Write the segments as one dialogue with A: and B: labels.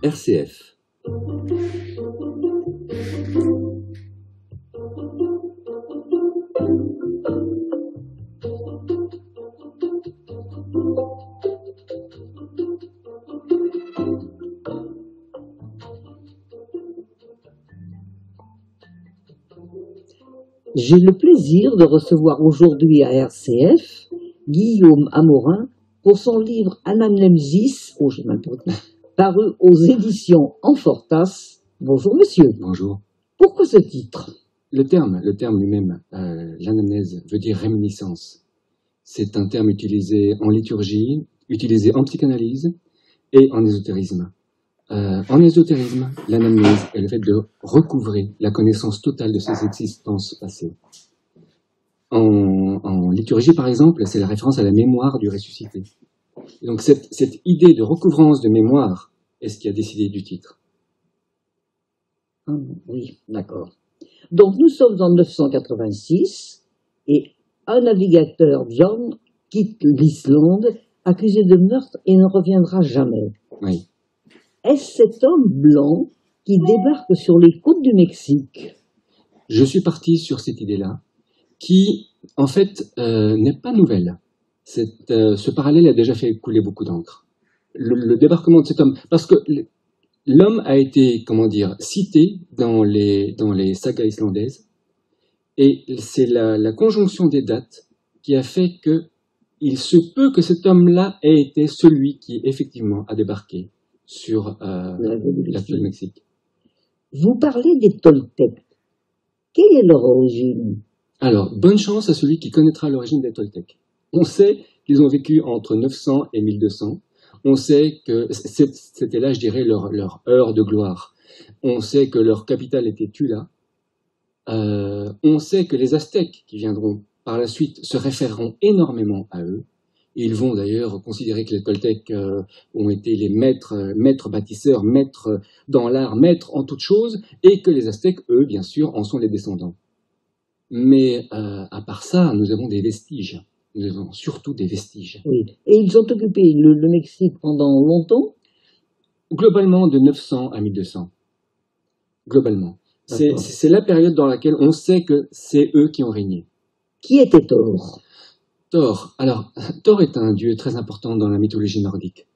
A: RCF.
B: J'ai le plaisir de recevoir aujourd'hui à RCF Guillaume Amorin pour son livre Anamnesis, paru aux éditions Amfortas. Bonjour monsieur.
A: Bonjour.
B: Pourquoi ce titre?
A: Le terme lui-même, l'anamnèse, veut dire réminiscence. C'est un terme utilisé en liturgie, utilisé en psychanalyse et en ésotérisme. En ésotérisme, l'anamnèse est le fait de recouvrer la connaissance totale de ses existences passées. En liturgie, par exemple, c'est la référence à la mémoire du ressuscité. Et donc cette idée de recouvrance de mémoire est ce qui a décidé du titre.
B: Oui, d'accord. Donc nous sommes en 986 et un navigateur, John, quitte l'Islande accusé de meurtre et ne reviendra jamais.
A: Oui.
B: Est-ce cet homme blanc qui débarque sur les côtes du Mexique?
A: Je suis parti sur cette idée-là, qui, en fait, n'est pas nouvelle. Ce parallèle a déjà fait couler beaucoup d'encre. Le débarquement de cet homme, parce que l'homme a été, cité dans les sagas islandaises, et c'est la conjonction des dates qui a fait que il se peut que cet homme-là ait été celui qui, effectivement, a débarqué sur l'actuel Mexique.
B: Vous parlez des Toltecs. Quelle est leur origine?
A: Alors, bonne chance à celui qui connaîtra l'origine des Toltecs. On sait qu'ils ont vécu entre 900 et 1200. On sait que c'était là, je dirais, leur heure de gloire. On sait que leur capitale était Tula. On sait que les Aztèques, qui viendront par la suite, se référeront énormément à eux. Ils vont d'ailleurs considérer que les Toltecs ont été les maîtres bâtisseurs, maîtres dans l'art, maîtres en toutes choses, et que les Aztèques, eux, bien sûr, en sont les descendants. Mais à part ça, nous avons des vestiges. Nous avons surtout des vestiges.
B: Oui. Et ils ont occupé le Mexique pendant longtemps?
A: Globalement, de 900 à 1200. Globalement. C'est la période dans laquelle on sait que c'est eux qui ont régné.
B: Qui était Thor?
A: Thor. Alors, Thor est un dieu très important dans la mythologie nordique.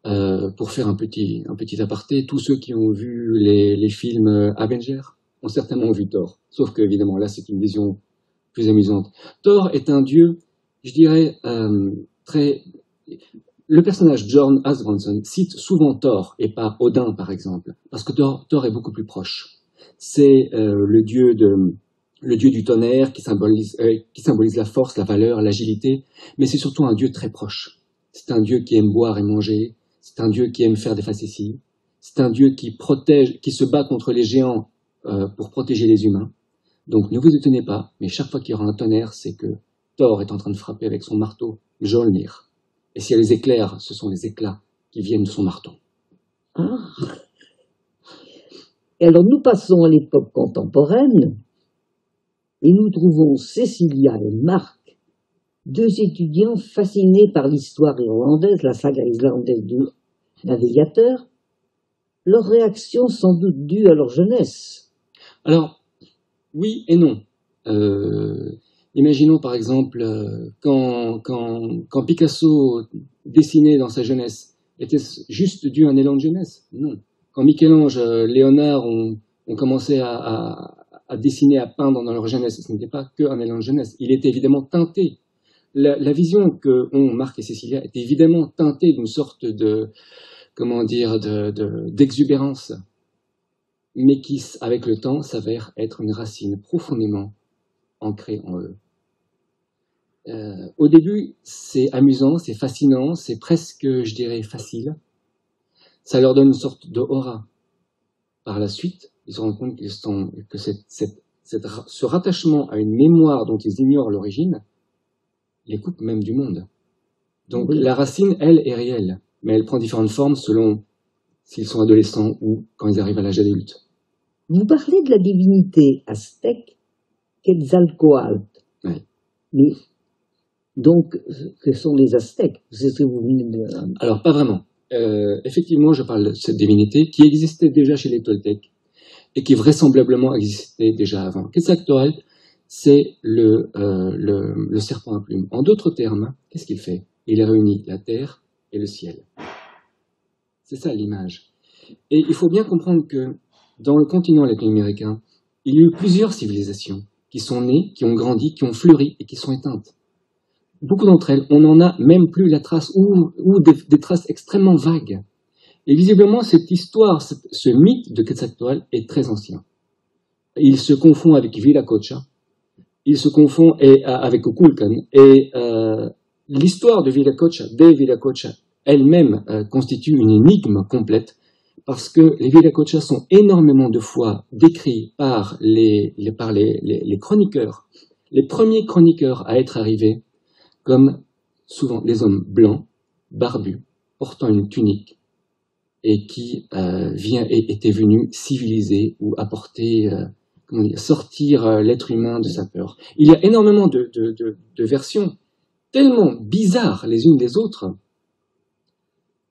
A: Pour faire un petit aparté, tous ceux qui ont vu les films Avengers ont certainement vu Thor. Sauf que, évidemment, là, c'est une vision plus amusante. Thor est un dieu, je dirais, Le personnage Bjorn Asbrandsson cite souvent Thor et pas Odin, par exemple, parce que Thor est beaucoup plus proche. C'est le dieu du tonnerre qui symbolise la force, la valeur, l'agilité, mais c'est surtout un dieu très proche. C'est un dieu qui aime boire et manger, c'est un dieu qui aime faire des facéties, c'est un dieu qui se bat contre les géants pour protéger les humains. Donc ne vous étonnez pas, mais chaque fois qu'il y aura un tonnerre, c'est que Thor est en train de frapper avec son marteau Mjolnir. Et s'il y a les éclairs, ce sont les éclats qui viennent de son marteau.
B: Ah. Et alors nous passons à l'époque contemporaine et nous trouvons Cécilia et Marc, deux étudiants fascinés par l'histoire irlandaise, la saga islandaise du navigateur. Leur réaction sans doute due à leur jeunesse.
A: Alors, oui et non. Imaginons par exemple quand Picasso dessinait dans sa jeunesse, était-ce juste dû à un élan de jeunesse? Non. Quand Michel-Ange, Léonard ont commencé à dessiner, à peindre dans leur jeunesse, ce n'était pas qu'un élan de jeunesse. Il était évidemment teinté. La vision que ont Marc et Cécilia est évidemment teintée d'une sorte d'exubérance, mais qui, avec le temps, s'avère être une racine profondément ancrée en eux. Au début, c'est amusant, c'est fascinant, c'est presque, je dirais, facile. Ça leur donne une sorte d'aura. Par la suite, ils se rendent compte que ce rattachement à une mémoire dont ils ignorent l'origine les coupe même du monde. Donc oui. La racine, elle, est réelle, mais elle prend différentes formes selon s'ils sont adolescents ou quand ils arrivent à l'âge adulte.
B: Vous parlez de la divinité aztèque Quetzalcoatl.
A: Oui.
B: Mais donc, que sont les Aztèques? C'est ce que vous venez de...
A: Alors, pas vraiment. effectivement, je parle de cette divinité qui existait déjà chez les Toltecs et qui vraisemblablement existait déjà avant. Quetzalcoatl, c'est le serpent à plumes. En d'autres termes, qu'est-ce qu'il fait? Il réunit la terre et le ciel. C'est ça l'image. Et il faut bien comprendre que dans le continent latino-américain, il y a eu plusieurs civilisations qui sont nées, qui ont grandi, qui ont fleuri et qui sont éteintes. Beaucoup d'entre elles, on n'en a même plus la trace ou des traces extrêmement vagues. Et visiblement, cette histoire, ce mythe de Quetzalcoatl est très ancien. Il se confond avec Viracocha, il se confond avec Kukulkan, et l'histoire de Viracocha elle-même constitue une énigme complète, parce que les Viracocha sont énormément de fois décrits par les chroniqueurs, les premiers chroniqueurs à être arrivés, comme souvent des hommes blancs, barbus, portant une tunique, et qui était venu civiliser ou apporter, sortir l'être humain de sa peur. Il y a énormément de versions tellement bizarres les unes des autres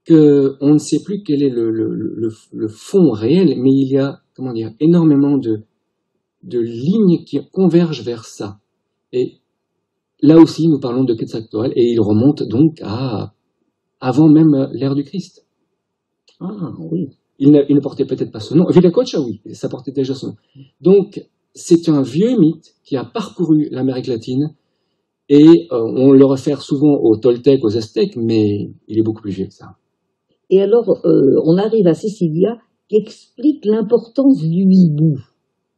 A: qu'on ne sait plus quel est le fond réel, mais il y a énormément de lignes qui convergent vers ça. Et là aussi, nous parlons de Quetzalcoatl, et il remonte donc à avant même l'ère du Christ.
B: Ah oui.
A: Il ne portait peut-être pas ce nom. Viracocha, oui, ça portait déjà son nom. Donc, c'est un vieux mythe qui a parcouru l'Amérique latine, et on le réfère souvent aux Toltecs, aux Aztèques, mais il est beaucoup plus vieux que ça.
B: Et alors, on arrive à Cecilia qui explique l'importance du hibou.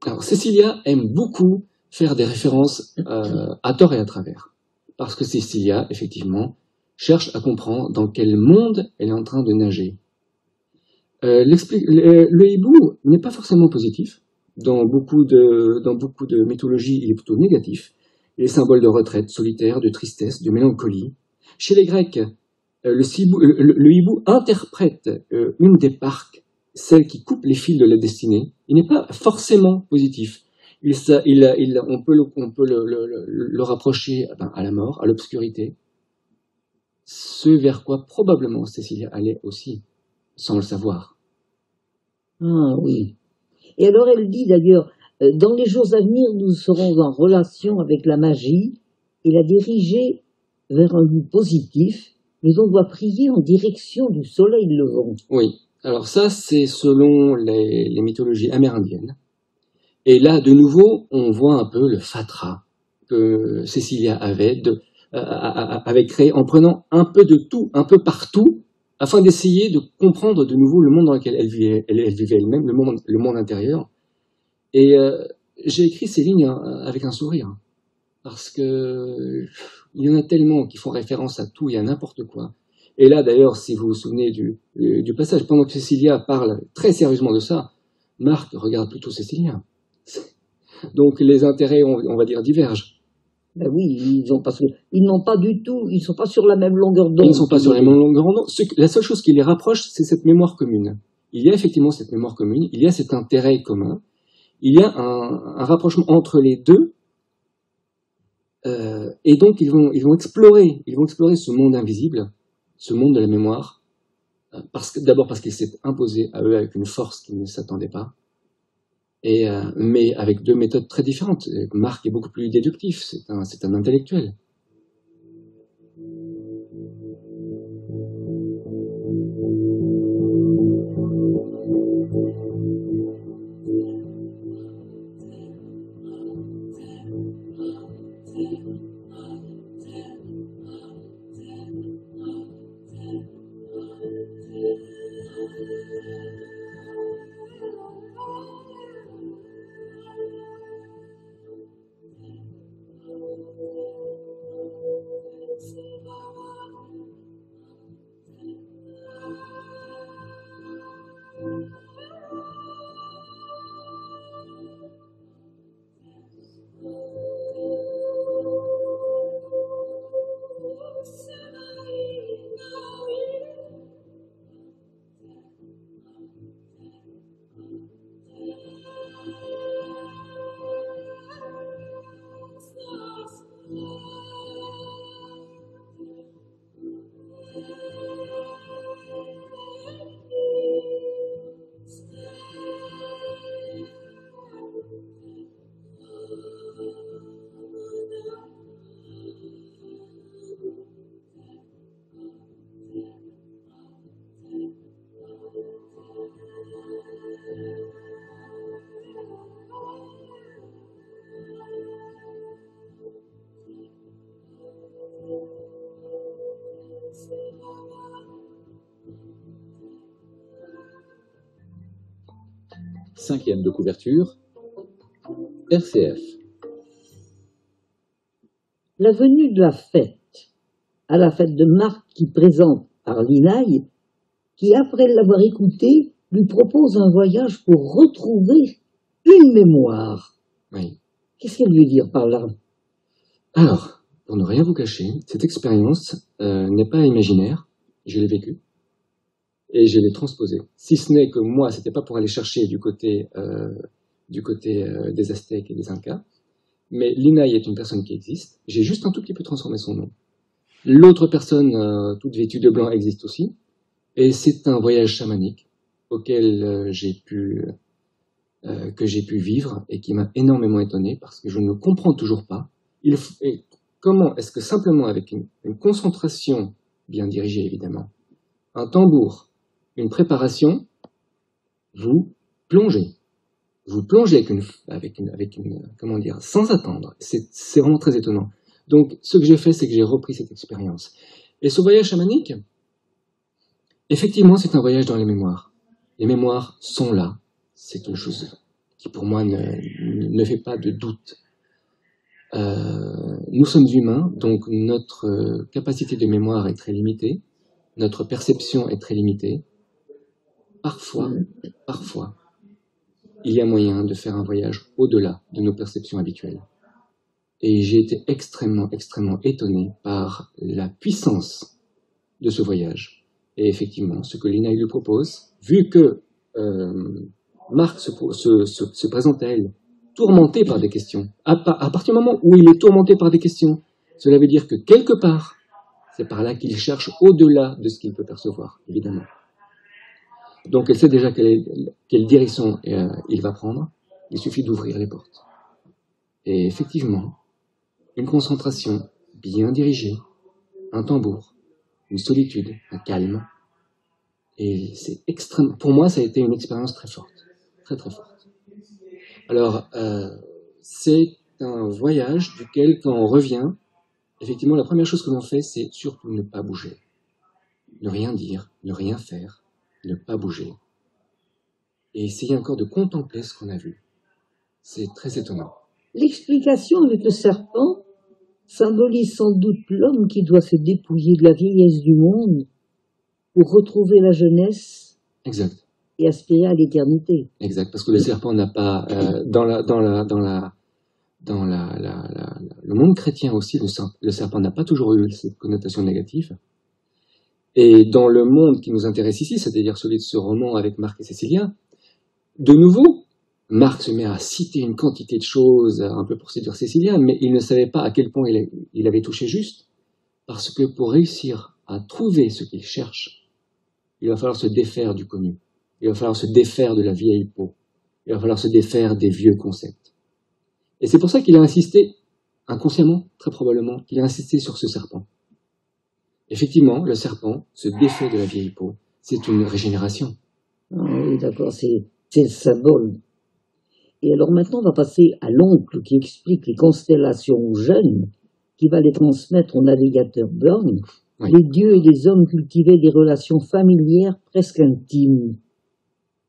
A: Alors, Cecilia aime beaucoup faire des références à tort et à travers. Parce que Cecilia, effectivement, cherche à comprendre dans quel monde elle est en train de nager. Le hibou n'est pas forcément positif. Dans beaucoup de mythologies, il est plutôt négatif. Il est symbole de retraite, solitaire, de tristesse, de mélancolie. Chez les Grecs, le hibou interprète une des parques, celle qui coupe les fils de la destinée. Il n'est pas forcément positif. On peut le rapprocher à la mort, à l'obscurité. Ce vers quoi probablement Cécilia allait aussi, sans le savoir.
B: Ah oui. Et alors elle dit d'ailleurs, dans les jours à venir, nous serons en relation avec la magie et la diriger vers un but positif, mais on doit prier en direction du soleil levant.
A: Oui, alors ça c'est selon les mythologies amérindiennes. Et là, de nouveau, on voit un peu le fatras que Cécilia avait créé en prenant un peu de tout, un peu partout, afin d'essayer de comprendre de nouveau le monde dans lequel elle vivait elle-même, le monde intérieur. Et j'ai écrit ces lignes avec un sourire, parce que il y en a tellement qui font référence à tout et à n'importe quoi. Et là, d'ailleurs, si vous vous souvenez du passage, pendant que Cécilia parle très sérieusement de ça, Marc regarde plutôt Cécilia. Donc les intérêts, on va dire, divergent.
B: Ben oui, ils n'ont pas du tout, ils ne sont pas sur la même longueur d'onde.
A: Ils ne sont pas sur la même longueur d'onde. La seule chose qui les rapproche, c'est cette mémoire commune. Il y a effectivement cette mémoire commune, il y a cet intérêt commun, il y a un rapprochement entre les deux, et donc ils vont explorer ce monde invisible, ce monde de la mémoire, d'abord parce qu'il s'est imposé à eux avec une force qu'ils ne s'attendaient pas, mais avec deux méthodes très différentes. Marc est beaucoup plus déductif, c'est un intellectuel. 5e de couverture, RCF.
B: La venue de la fête, à la fête de Marc qui présente par l'INAI, qui après l'avoir écouté, lui propose un voyage pour retrouver une mémoire.
A: Oui.
B: Qu'est-ce qu'elle veut dire par là?
A: Alors, pour ne rien vous cacher, cette expérience n'est pas imaginaire, je l'ai vécue et je l'ai transposée. Si ce n'est que moi, c'était pas pour aller chercher du côté des Aztèques et des Incas, mais l'Inaï est une personne qui existe, j'ai juste un tout petit peu transformé son nom. L'autre personne, toute vêtue de blanc, existe aussi, et c'est un voyage chamanique auquel que j'ai pu vivre et qui m'a énormément étonné parce que je ne comprends toujours pas. Comment est-ce que simplement avec une concentration bien dirigée évidemment, un tambour, une préparation, vous plongez comment dire, sans attendre. C'est vraiment très étonnant. Donc, ce que j'ai fait, c'est que j'ai repris cette expérience. Et ce voyage chamanique, effectivement, c'est un voyage dans les mémoires. Les mémoires sont là. C'est une chose qui, pour moi, ne fait pas de doute. Nous sommes humains, donc notre capacité de mémoire est très limitée. Notre perception est très limitée. Parfois, il y a moyen de faire un voyage au-delà de nos perceptions habituelles. Et j'ai été extrêmement étonné par la puissance de ce voyage. Et effectivement, ce que l'INAI lui propose, vu que Marc se présente à elle tourmenté par des questions, à partir du moment où il est tourmenté par des questions, cela veut dire que quelque part, c'est par là qu'il cherche au-delà de ce qu'il peut percevoir, évidemment. Donc elle sait déjà quelle direction il va prendre, il suffit d'ouvrir les portes. Et effectivement, une concentration bien dirigée, un tambour, une solitude, un calme, et c'est extrêmement... Pour moi, ça a été une expérience très forte, très forte. Alors, c'est un voyage duquel, quand on revient, effectivement, la première chose que l'on fait, c'est surtout ne pas bouger. Ne rien dire, ne rien faire, ne pas bouger. Et essayer encore de contempler ce qu'on a vu. C'est très étonnant.
B: L'explication avec le serpent symbolise sans doute l'homme qui doit se dépouiller de la vieillesse du monde pour retrouver la jeunesse.
A: Exact.
B: Et aspirer à l'éternité.
A: Exact, parce que le serpent n'a pas le monde chrétien aussi, le serpent n'a pas toujours eu cette connotation négative. Et dans le monde qui nous intéresse ici, c'est-à-dire celui de ce roman avec Marc et Cécilia, de nouveau, Marc se met à citer une quantité de choses, un peu pour séduire Cécilia, mais il ne savait pas à quel point il avait touché juste, parce que pour réussir à trouver ce qu'il cherche, il va falloir se défaire du connu, il va falloir se défaire de la vieille peau, il va falloir se défaire des vieux concepts. Et c'est pour ça qu'il a insisté, inconsciemment, très probablement, qu'il a insisté sur ce serpent. Effectivement, le serpent se défait de la vieille peau, c'est une régénération.
B: Ah oui, d'accord, c'est le symbole. Et alors maintenant, on va passer à l'oncle qui explique les constellations jeunes, qui va les transmettre au navigateur Burn. Oui. Les dieux et les hommes cultivaient des relations familières presque intimes.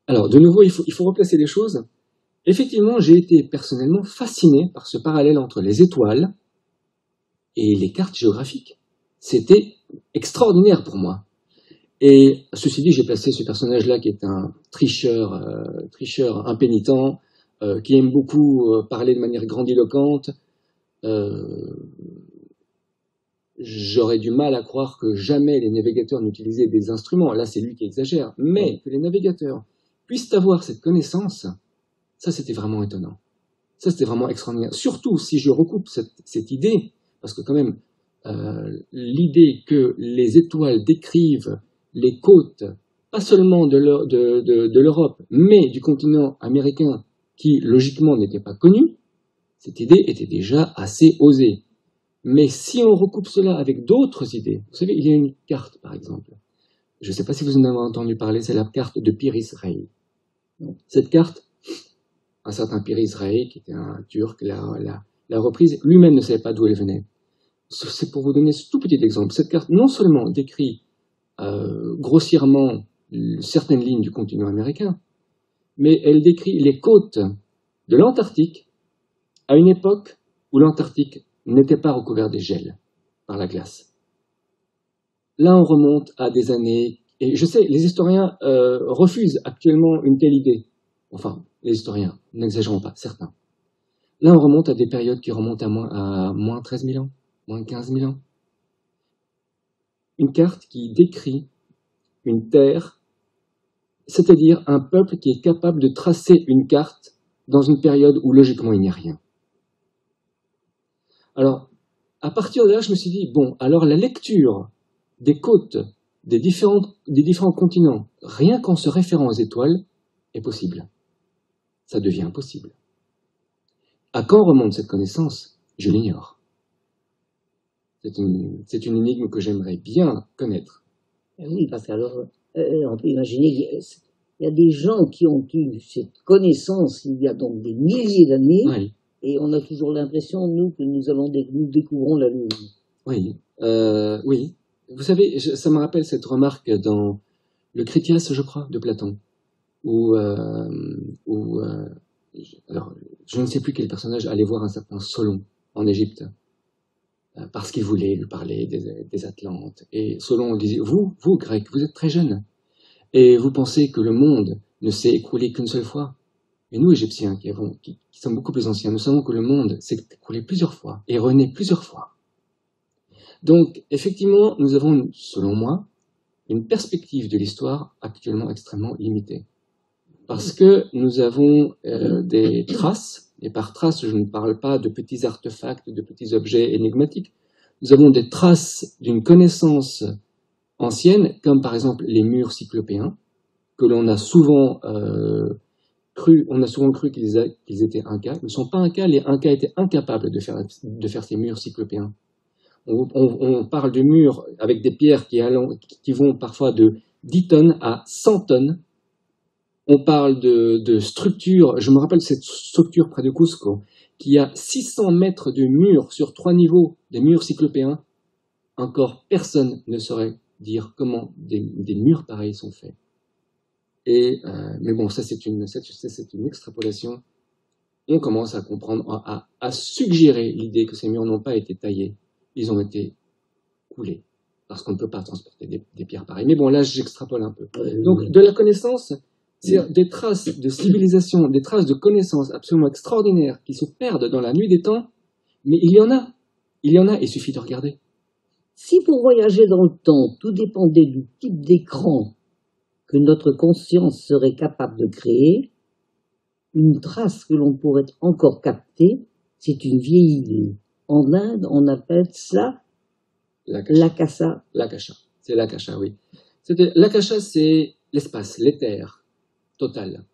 A: Alors, de nouveau, il faut replacer les choses. Effectivement, j'ai été personnellement fasciné par ce parallèle entre les étoiles et les cartes géographiques. C'était extraordinaire pour moi. Et ceci dit, j'ai placé ce personnage-là qui est un tricheur impénitent, qui aime beaucoup parler de manière grandiloquente. J'aurais du mal à croire que jamais les navigateurs n'utilisaient des instruments. Là, c'est lui qui exagère. Mais que les navigateurs puissent avoir cette connaissance, ça, c'était vraiment étonnant. Ça, c'était vraiment extraordinaire. Surtout si je recoupe cette idée, parce que quand même, l'idée que les étoiles décrivent les côtes, pas seulement de l'Europe, mais du continent américain, qui logiquement n'était pas connu, cette idée était déjà assez osée. Mais si on recoupe cela avec d'autres idées, vous savez, il y a une carte, par exemple. Je ne sais pas si vous en avez entendu parler, c'est la carte de Pîriz Reis. Cette carte, un certain Pîriz Reis, qui était un Turc, l'a reprise, lui-même ne savait pas d'où elle venait. C'est pour vous donner ce tout petit exemple. Cette carte, non seulement décrit grossièrement certaines lignes du continent américain, mais elle décrit les côtes de l'Antarctique à une époque où l'Antarctique n'était pas recouvert des gels par la glace. Là, on remonte à des années, et je sais, les historiens refusent actuellement une telle idée. Enfin, les historiens, n'exagérons pas, certains. Là, on remonte à des périodes qui remontent à moins 13 000 ans, moins 15 000 ans. Une carte qui décrit une terre, c'est-à-dire un peuple qui est capable de tracer une carte dans une période où logiquement il n'y a rien. Alors, à partir de là, je me suis dit, bon, alors la lecture des côtes des différents continents, rien qu'en se référant aux étoiles, est possible. Ça devient possible. À quand remonte cette connaissance? Je l'ignore. C'est une énigme que j'aimerais bien connaître.
B: Oui, parce qu'alors, on peut imaginer qu'il y a des gens qui ont eu cette connaissance il y a donc des milliers d'années,
A: Oui.
B: Et on a toujours l'impression, nous, que nous découvrons la Lune.
A: Oui, oui. Vous savez, ça me rappelle cette remarque dans le Critias, je crois, de Platon, alors, je ne sais plus quel personnage allait voir un certain Solon en Égypte, parce qu'il voulait lui parler des Atlantes. Et Solon disait, vous, Grecs, vous êtes très jeunes, et vous pensez que le monde ne s'est écroulé qu'une seule fois. Mais nous, Égyptiens, qui sommes beaucoup plus anciens, nous savons que le monde s'est écroulé plusieurs fois, et renaît plusieurs fois. Donc, effectivement, nous avons, selon moi, une perspective de l'histoire actuellement extrêmement limitée. Parce que nous avons des traces, et par traces, je ne parle pas de petits artefacts, de petits objets énigmatiques. Nous avons des traces d'une connaissance ancienne, comme par exemple les murs cyclopéens, que l'on a souvent cru qu'ils étaient Incas. Ils ne sont pas Incas, les Incas étaient incapables de faire ces murs cyclopéens. On parle de murs avec des pierres qui vont parfois de 10 tonnes à 100 tonnes. On parle de structures, je me rappelle cette structure près de Cusco, qui a 600 mètres de murs sur 3 niveaux, des murs cyclopéens. Encore personne ne saurait dire comment des murs pareils sont faits. Mais bon, ça c'est une extrapolation. On commence à comprendre, à suggérer l'idée que ces murs n'ont pas été taillés. Ils ont été coulés, parce qu'on ne peut pas transporter des pierres pareilles. Mais bon, là, j'extrapole un peu. Donc, de la connaissance, c'est des traces de civilisation, des traces de connaissances absolument extraordinaires qui se perdent dans la nuit des temps, mais il y en a, il suffit de regarder.
B: Si pour voyager dans le temps, tout dépendait du type d'écran que notre conscience serait capable de créer, une trace que l'on pourrait encore capter, c'est une vieille idée. En Inde, on appelle ça l'akasha.
A: L'akasha, c'est l'akasha, oui. L'akasha, c'est l'espace, l'éther total,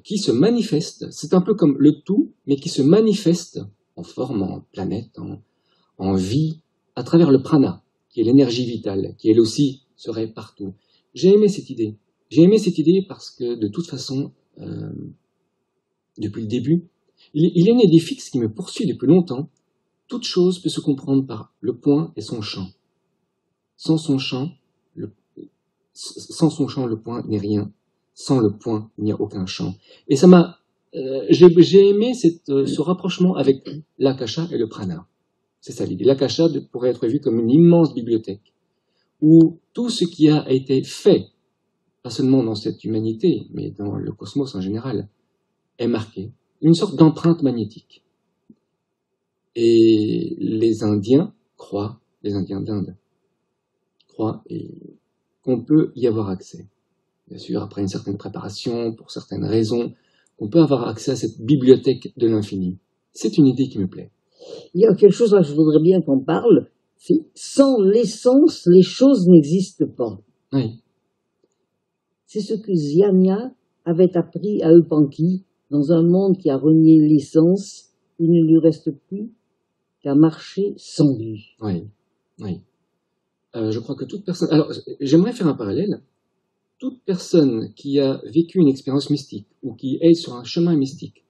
A: qui se manifeste, c'est un peu comme le tout, mais qui se manifeste en forme, en planète, en vie, à travers le prana, qui est l'énergie vitale, qui elle aussi serait partout. J'ai aimé cette idée. J'ai aimé cette idée parce que, de toute façon, depuis le début, il est né des fixes qui me poursuit depuis longtemps. Toute chose peut se comprendre par le point et son champ. Sans son champ, le point n'est rien. Sans le point, il n'y a aucun champ. Et ça m'a, j'ai aimé ce rapprochement avec l'akasha et le prana. C'est ça l'idée. L'akasha pourrait être vu comme une immense bibliothèque où tout ce qui a été fait, pas seulement dans cette humanité, mais dans le cosmos en général, est marqué. Une sorte d'empreinte magnétique. Et les Indiens d'Inde, croient qu'on peut y avoir accès. Bien sûr, après une certaine préparation, pour certaines raisons, on peut avoir accès à cette bibliothèque de l'infini. C'est une idée qui me plaît.
B: Il y a quelque chose là que je voudrais bien qu'on parle, c'est sans l'essence, les choses n'existent pas.
A: Oui.
B: C'est ce que Ziania avait appris à Eupanqui. Dans un monde qui a renié l'essence, il ne lui reste plus qu'à marcher sans lui.
A: Oui, oui. Je crois que toute personne... Alors, j'aimerais faire un parallèle. Toute personne qui a vécu une expérience mystique, ou qui est sur un chemin mystique,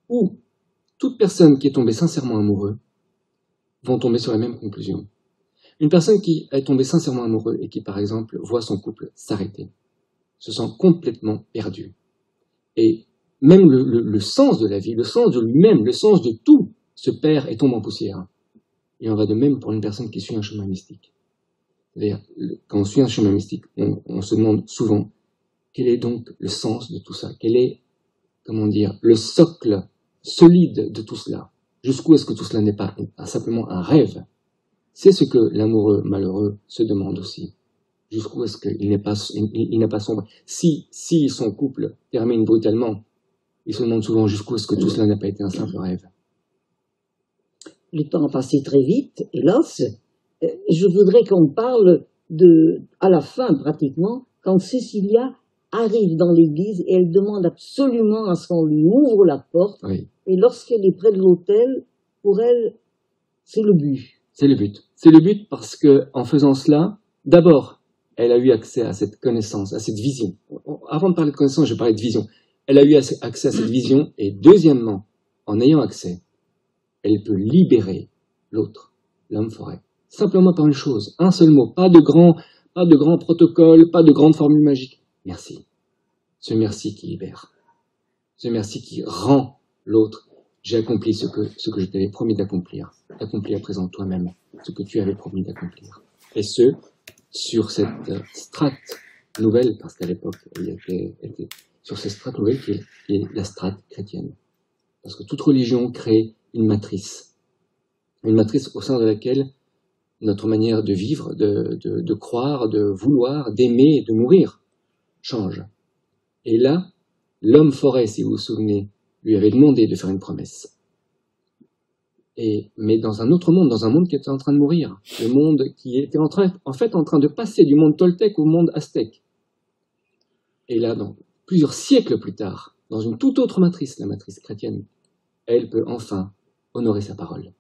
A: ou toute personne qui est tombée sincèrement amoureux, vont tomber sur la même conclusion. Une personne qui est tombée sincèrement amoureux et qui, par exemple, voit son couple s'arrêter, se sent complètement perdu. Et même le sens de la vie, le sens de lui-même, le sens de tout se perd et tombe en poussière. Et on va de même pour une personne qui suit un chemin mystique. C'est-à-dire, quand on suit un chemin mystique, on se demande souvent quel est donc le sens de tout ça, quel est, comment dire, le socle solide de tout cela. Jusqu'où est-ce que tout cela n'est pas simplement un rêve? C'est ce que l'amoureux malheureux se demande aussi. Jusqu'où est-ce qu'il n'est pas sombre? Si son couple termine brutalement, il se demande souvent jusqu'où est-ce que tout cela n'a pas été un simple rêve.
B: Le temps a passé très vite, hélas. Je voudrais qu'on parle à la fin pratiquement, quand Cécilia arrive dans l'église et elle demande absolument à ce qu'on lui ouvre la porte.
A: Oui.
B: Et lorsqu'elle est près de l'autel, pour elle, c'est le but.
A: C'est le but. C'est le but parce que, en faisant cela, d'abord, elle a eu accès à cette connaissance, à cette vision. Avant de parler de connaissance, je parlais de vision. Elle a eu accès à cette vision et deuxièmement, en ayant accès, elle peut libérer l'autre, l'homme forêt. Simplement par une chose, un seul mot, pas de grand protocole, pas de grande formule magique. Merci. Ce merci qui libère. Ce merci qui rend l'autre. J'ai accompli ce que je t'avais promis d'accomplir. Accomplis à présent toi-même ce que tu avais promis d'accomplir. Et ce, sur cette strate nouvelle, parce qu'à l'époque, elle était sur cette strate nouvelle qui est la strate chrétienne. Parce que toute religion crée une matrice au sein de laquelle notre manière de vivre, de croire, de vouloir, d'aimer, de mourir change. Et là, l'homme forêt, si vous vous souvenez, lui avait demandé de faire une promesse. Mais dans un autre monde, dans un monde qui était en train de mourir, le monde qui était en train de passer du monde toltèque au monde aztèque. Et là, plusieurs siècles plus tard, dans une toute autre matrice, la matrice chrétienne, elle peut enfin honorer sa parole.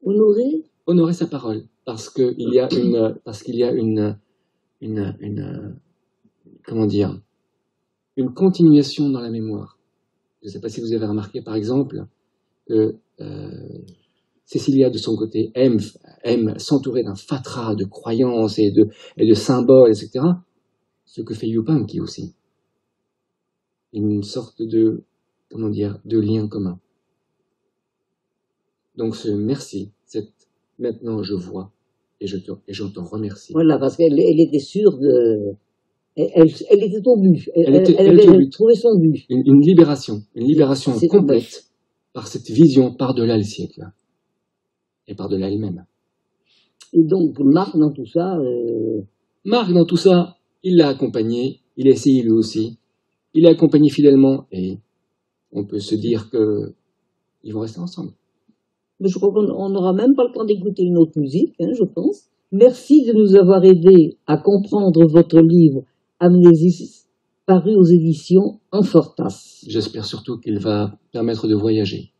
A: Honorer sa parole, parce qu'il y a comment dire, une continuation dans la mémoire. Je ne sais pas si vous avez remarqué, par exemple, que Cécilia, de son côté, aime s'entourer d'un fatras de croyances et de symboles, etc. Ce que fait Yupanqui aussi. Une sorte de, comment dire, de lien commun. Donc ce merci, maintenant je vois et je t'en remercie.
B: Voilà, parce qu'elle était sûre de... Elle était au but. Elle
A: avait
B: trouvé son but.
A: Une libération complète par cette vision par-delà le siècle et par-delà elle-même.
B: Et donc, Marc, dans tout ça...
A: Marc, dans tout ça, il l'a accompagné, il a essayé lui aussi, il l'a accompagné fidèlement et on peut se dire qu'ils vont rester ensemble.
B: Mais je crois qu'on n'aura même pas le temps d'écouter une autre musique, je pense. Merci de nous avoir aidés à comprendre votre livre Amnésis, paru aux éditions Enfortas.
A: J'espère surtout qu'il va permettre de voyager.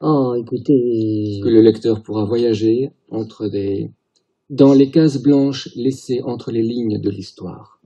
B: Oh, écoutez...
A: Que le lecteur pourra voyager dans les cases blanches laissées entre les lignes de l'histoire.